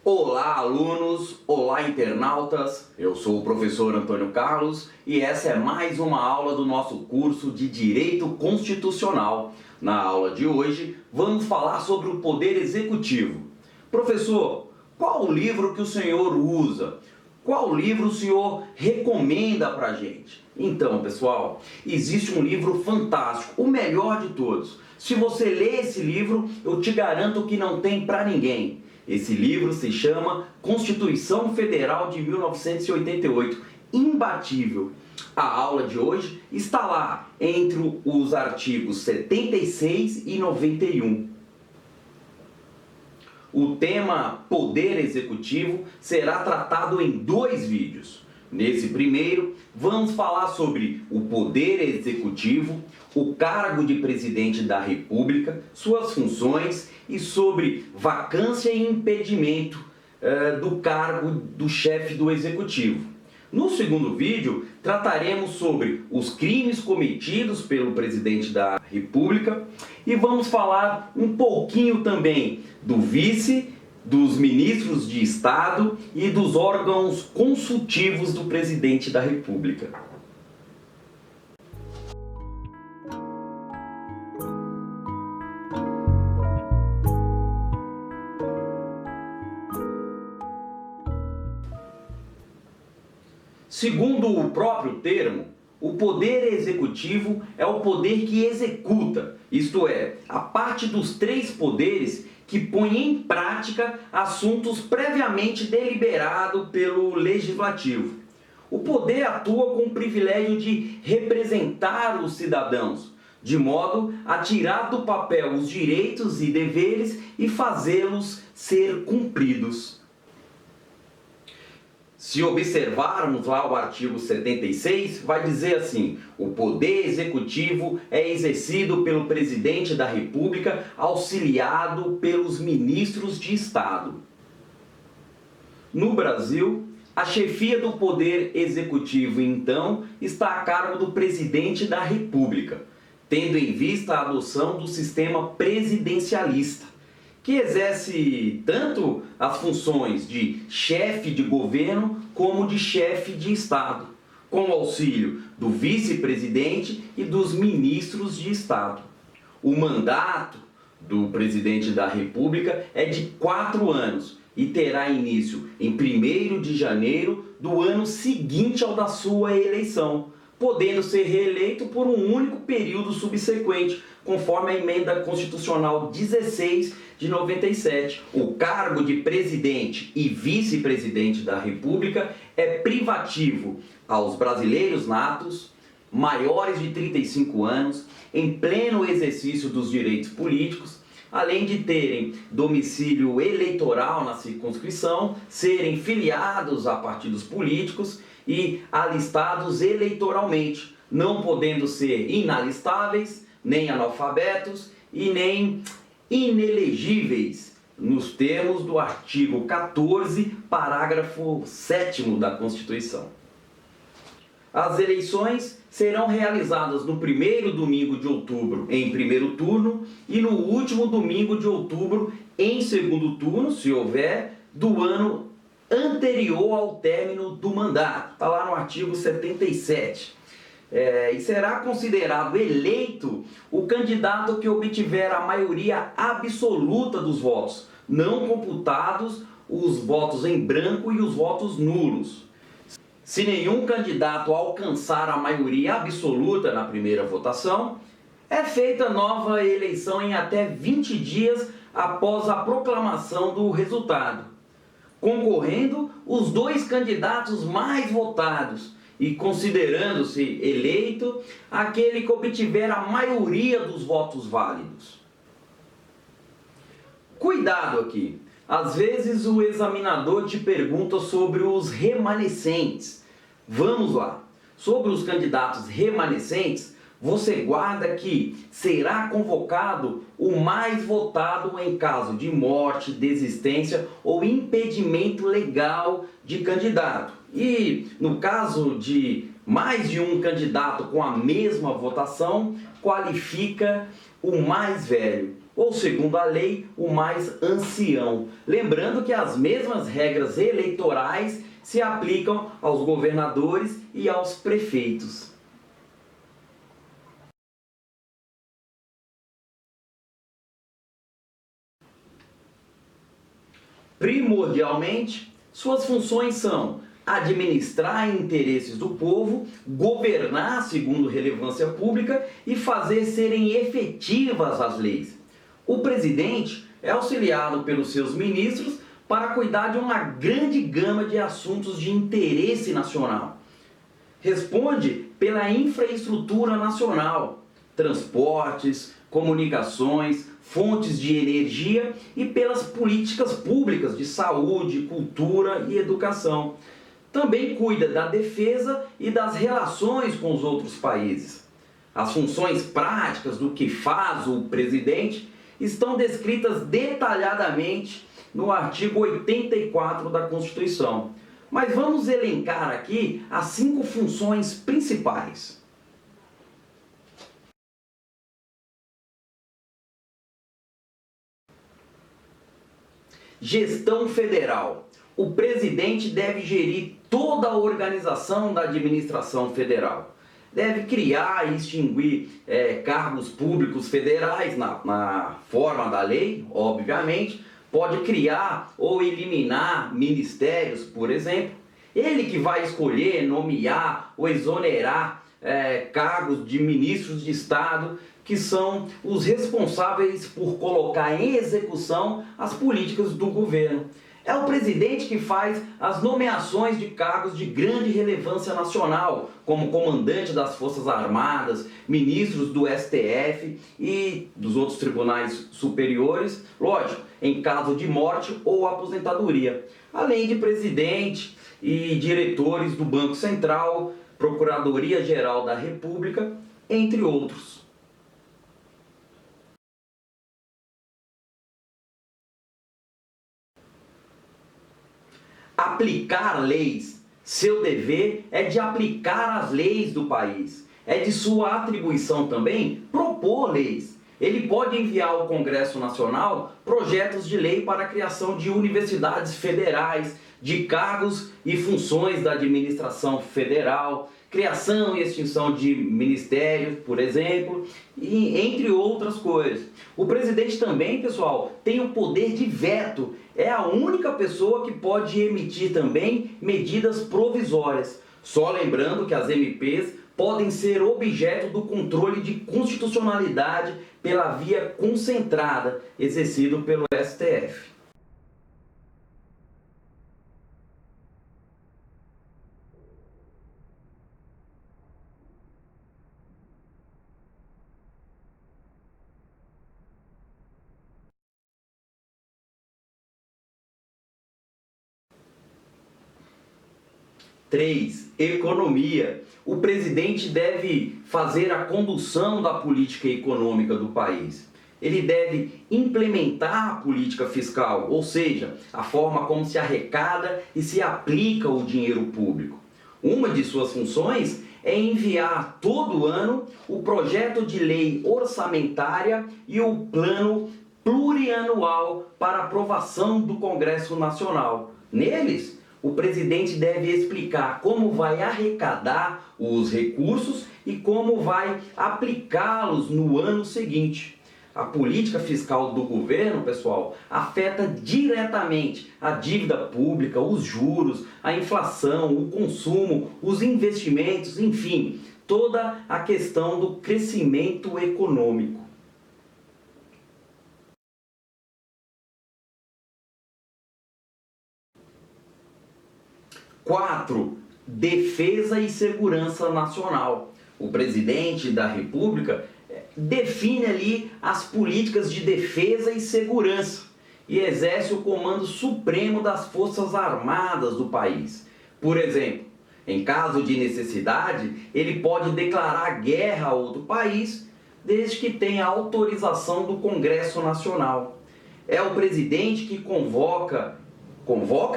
Olá, alunos! Olá, internautas! Eu sou o professor Antônio Carlos e essa é mais uma aula do nosso curso de Direito Constitucional. Na aula de hoje, vamos falar sobre o Poder Executivo. Professor, qual o livro que o senhor usa? Qual livro o senhor recomenda pra gente? Então, pessoal, existe um livro fantástico, o melhor de todos. Se você ler esse livro, eu te garanto que não tem pra ninguém. Esse livro se chama Constituição Federal de 1988, imbatível. A aula de hoje está lá, entre os artigos 76 e 91. O tema Poder Executivo será tratado em 2 vídeos. Nesse primeiro, vamos falar sobre o Poder Executivo, o cargo de Presidente da República, suas funções e sobre vacância e impedimento do cargo do chefe do Executivo. No segundo vídeo, trataremos sobre os crimes cometidos pelo Presidente da República e vamos falar um pouquinho também do vice, dos ministros de Estado e dos órgãos consultivos do Presidente da República. Segundo o próprio termo, o poder executivo é o poder que executa, isto é, a parte dos 3 poderes que põe em prática assuntos previamente deliberados pelo legislativo. O poder atua com o privilégio de representar os cidadãos, de modo a tirar do papel os direitos e deveres e fazê-los ser cumpridos. Se observarmos lá o artigo 76, vai dizer assim: o poder executivo é exercido pelo presidente da República, auxiliado pelos ministros de Estado. No Brasil, a chefia do poder executivo, então, está a cargo do presidente da República, tendo em vista a adoção do sistema presidencialista, que exerce tanto as funções de chefe de governo como de chefe de Estado, com o auxílio do vice-presidente e dos ministros de Estado. O mandato do presidente da República é de 4 anos e terá início em 1º de janeiro do ano seguinte ao da sua eleição, podendo ser reeleito por um único período subsequente, conforme a Emenda Constitucional 16 de 97. O cargo de presidente e vice-presidente da República é privativo aos brasileiros natos, maiores de 35 anos, em pleno exercício dos direitos políticos, além de terem domicílio eleitoral na circunscrição, serem filiados a partidos políticos e alistados eleitoralmente, não podendo ser inalistáveis, nem analfabetos e nem inelegíveis, nos termos do artigo 14, parágrafo 7º da Constituição. As eleições serão realizadas no primeiro domingo de outubro em primeiro turno e no último domingo de outubro em segundo turno, se houver, do ano anterior ao término do mandato. Está lá no artigo 77. E será considerado eleito o candidato que obtiver a maioria absoluta dos votos, não computados os votos em branco e os votos nulos. Se nenhum candidato alcançar a maioria absoluta na primeira votação, é feita nova eleição em até 20 dias após a proclamação do resultado, concorrendo os 2 candidatos mais votados e considerando-se eleito aquele que obtiver a maioria dos votos válidos. Cuidado aqui! Às vezes o examinador te pergunta sobre os remanescentes. Vamos lá! Sobre os candidatos remanescentes, você guarda que será convocado o mais votado em caso de morte, desistência ou impedimento legal de candidato. E no caso de mais de um candidato com a mesma votação, qualifica o mais velho. ou, segundo a lei, o mais ancião. Lembrando que as mesmas regras eleitorais se aplicam aos governadores e aos prefeitos. Primordialmente, suas funções são administrar interesses do povo, governar segundo relevância pública e fazer serem efetivas as leis. O presidente é auxiliado pelos seus ministros para cuidar de uma grande gama de assuntos de interesse nacional. Responde pela infraestrutura nacional, transportes, comunicações, fontes de energia e pelas políticas públicas de saúde, cultura e educação. Também cuida da defesa e das relações com os outros países. As funções práticas do que faz o presidente estão descritas detalhadamente no artigo 84 da Constituição. Mas vamos elencar aqui as 5 funções principais. Gestão federal. O presidente deve gerir toda a organização da administração federal. Deve criar e extinguir cargos públicos federais na forma da lei, obviamente. Pode criar ou eliminar ministérios, por exemplo. Ele que vai escolher, nomear ou exonerar cargos de ministros de Estado, que são os responsáveis por colocar em execução as políticas do governo. É o presidente que faz as nomeações de cargos de grande relevância nacional, como comandante das Forças Armadas, ministros do STF e dos outros tribunais superiores, lógico, em caso de morte ou aposentadoria, além de presidente e diretores do Banco Central, Procuradoria-Geral da República, entre outros. Aplicar leis. Seu dever é de aplicar as leis do país. É de sua atribuição também propor leis. Ele pode enviar ao Congresso Nacional projetos de lei para a criação de universidades federais, de cargos e funções da administração federal, criação e extinção de ministérios, por exemplo, e entre outras coisas. O presidente também, pessoal, tem o poder de veto. É a única pessoa que pode emitir também medidas provisórias. Só lembrando que as MPs podem ser objeto do controle de constitucionalidade pela via concentrada, exercido pelo STF. Três, economia. O presidente deve fazer a condução da política econômica do país. Ele deve implementar a política fiscal, ou seja, a forma como se arrecada e se aplica o dinheiro público. Uma de suas funções é enviar todo ano o projeto de lei orçamentária e o plano plurianual para aprovação do Congresso Nacional. Neles, o presidente deve explicar como vai arrecadar os recursos e como vai aplicá-los no ano seguinte. A política fiscal do governo, pessoal, afeta diretamente a dívida pública, os juros, a inflação, o consumo, os investimentos, enfim, toda a questão do crescimento econômico. 4. Defesa e segurança nacional. O presidente da República define ali as políticas de defesa e segurança e exerce o comando supremo das Forças Armadas do país. Por exemplo, em caso de necessidade, ele pode declarar guerra a outro país, desde que tenha autorização do Congresso Nacional. É o presidente que convoca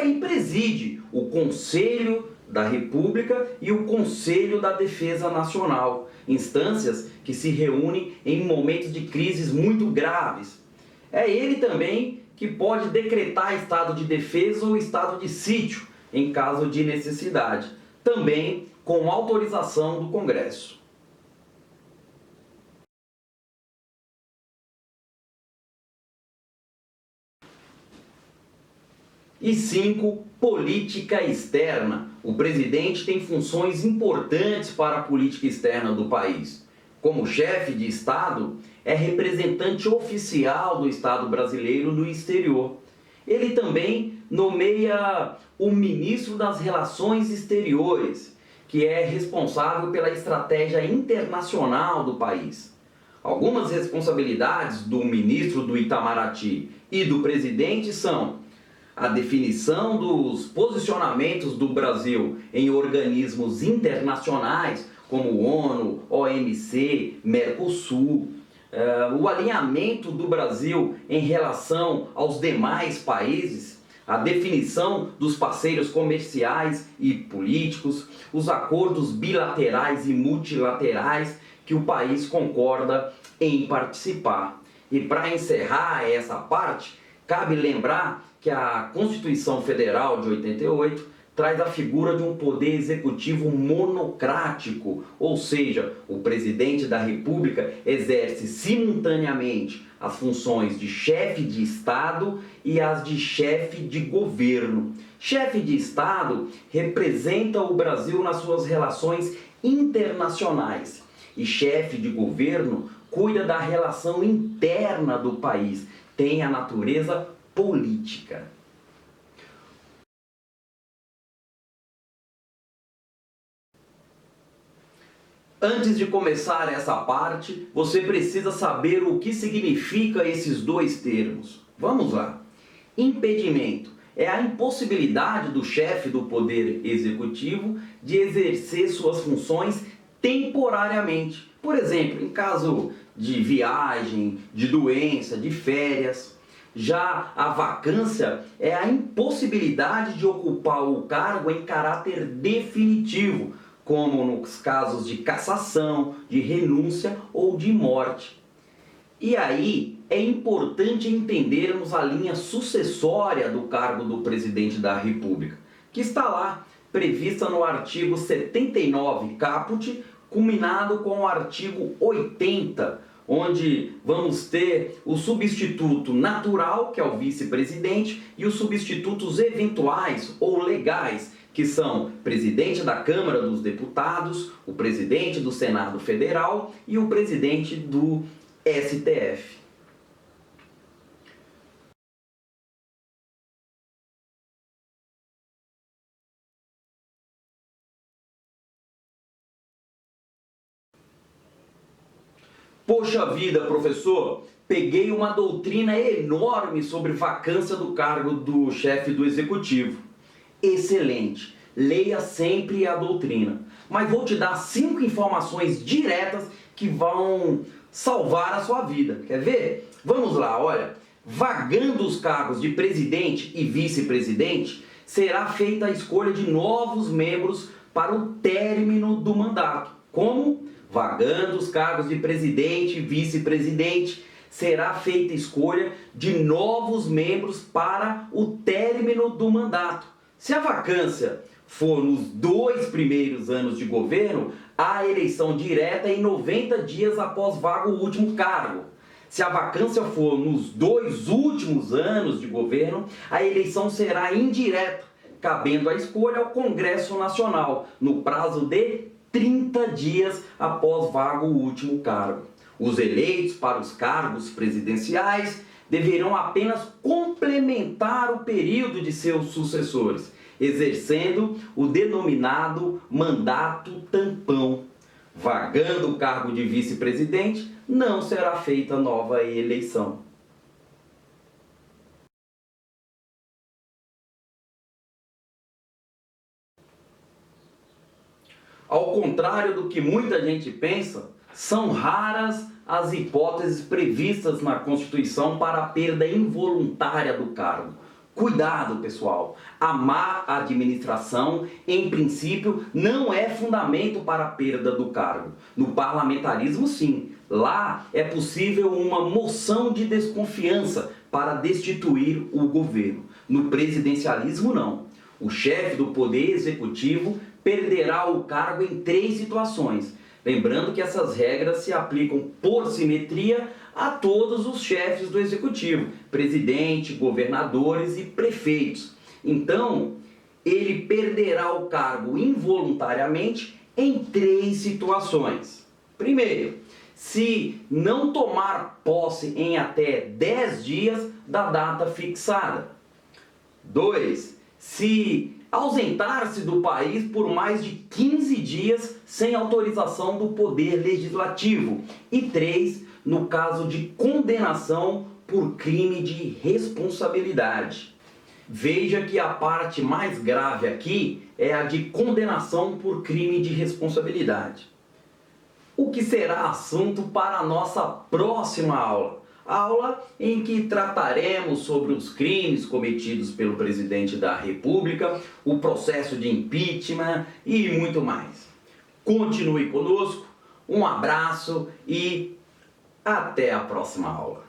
e preside o Conselho da República e o Conselho da Defesa Nacional, instâncias que se reúnem em momentos de crises muito graves. É ele também que pode decretar estado de defesa ou estado de sítio em caso de necessidade, também com autorização do Congresso. E 5. Política externa. O presidente tem funções importantes para a política externa do país. Como chefe de Estado, é representante oficial do Estado brasileiro no exterior. Ele também nomeia o ministro das Relações Exteriores, que é responsável pela estratégia internacional do país. Algumas responsabilidades do ministro do Itamaraty e do presidente são a definição dos posicionamentos do Brasil em organismos internacionais, como ONU, OMC, Mercosul, o alinhamento do Brasil em relação aos demais países, a definição dos parceiros comerciais e políticos, os acordos bilaterais e multilaterais que o país concorda em participar. E para encerrar essa parte, cabe lembrar que a Constituição Federal de 88 traz a figura de um poder executivo monocrático, ou seja, o presidente da República exerce simultaneamente as funções de chefe de Estado e as de chefe de governo. Chefe de Estado representa o Brasil nas suas relações internacionais e chefe de governo cuida da relação interna do país, tem a natureza política. Antes de começar essa parte, você precisa saber o que significa esses dois termos. Vamos lá. Impedimento é a impossibilidade do chefe do Poder Executivo de exercer suas funções temporariamente. Por exemplo, em caso de viagem, de doença, de férias. Já a vacância é a impossibilidade de ocupar o cargo em caráter definitivo, como nos casos de cassação, de renúncia ou de morte. E aí é importante entendermos a linha sucessória do cargo do presidente da República, que está lá, prevista no artigo 79 caput, culminado com o artigo 80, onde vamos ter o substituto natural, que é o vice-presidente, e os substitutos eventuais ou legais, que são presidente da Câmara dos Deputados, o presidente do Senado Federal e o presidente do STF. Poxa vida, professor, peguei uma doutrina enorme sobre vacância do cargo do chefe do executivo. Excelente, leia sempre a doutrina. Mas vou te dar 5 informações diretas que vão salvar a sua vida. Quer ver? Vamos lá, olha. Vagando os cargos de presidente e vice-presidente, será feita a escolha de novos membros para o término do mandato. Como? Vagando os cargos de presidente e vice-presidente, será feita escolha de novos membros para o término do mandato. Se a vacância for nos 2 primeiros anos de governo, há eleição direta em 90 dias após vago o último cargo. Se a vacância for nos 2 últimos anos de governo, a eleição será indireta, cabendo a escolha ao Congresso Nacional, no prazo de 30 dias após vago o último cargo. Os eleitos para os cargos presidenciais deverão apenas complementar o período de seus sucessores, exercendo o denominado mandato tampão. Vagando o cargo de vice-presidente, não será feita nova eleição. Ao contrário do que muita gente pensa, são raras as hipóteses previstas na Constituição para a perda involuntária do cargo, Cuidado, pessoal! A má administração, em princípio, não é fundamento para a perda do cargo. No parlamentarismo, sim. Lá é possível uma moção de desconfiança para destituir o governo. No presidencialismo, não. O chefe do Poder Executivo perderá o cargo em 3 situações. Lembrando que essas regras se aplicam por simetria a todos os chefes do Executivo, presidente, governadores e prefeitos. Então, ele perderá o cargo involuntariamente em 3 situações. Primeiro, se não tomar posse em até 10 dias da data fixada. 2. Se ausentar-se do país por mais de 15 dias sem autorização do Poder Legislativo. E 3. No caso de condenação por crime de responsabilidade. Veja que a parte mais grave aqui é a de condenação por crime de responsabilidade. O que será assunto para a nossa próxima aula. Aula em que trataremos sobre os crimes cometidos pelo presidente da República, o processo de impeachment e muito mais. Continue conosco, um abraço e até a próxima aula.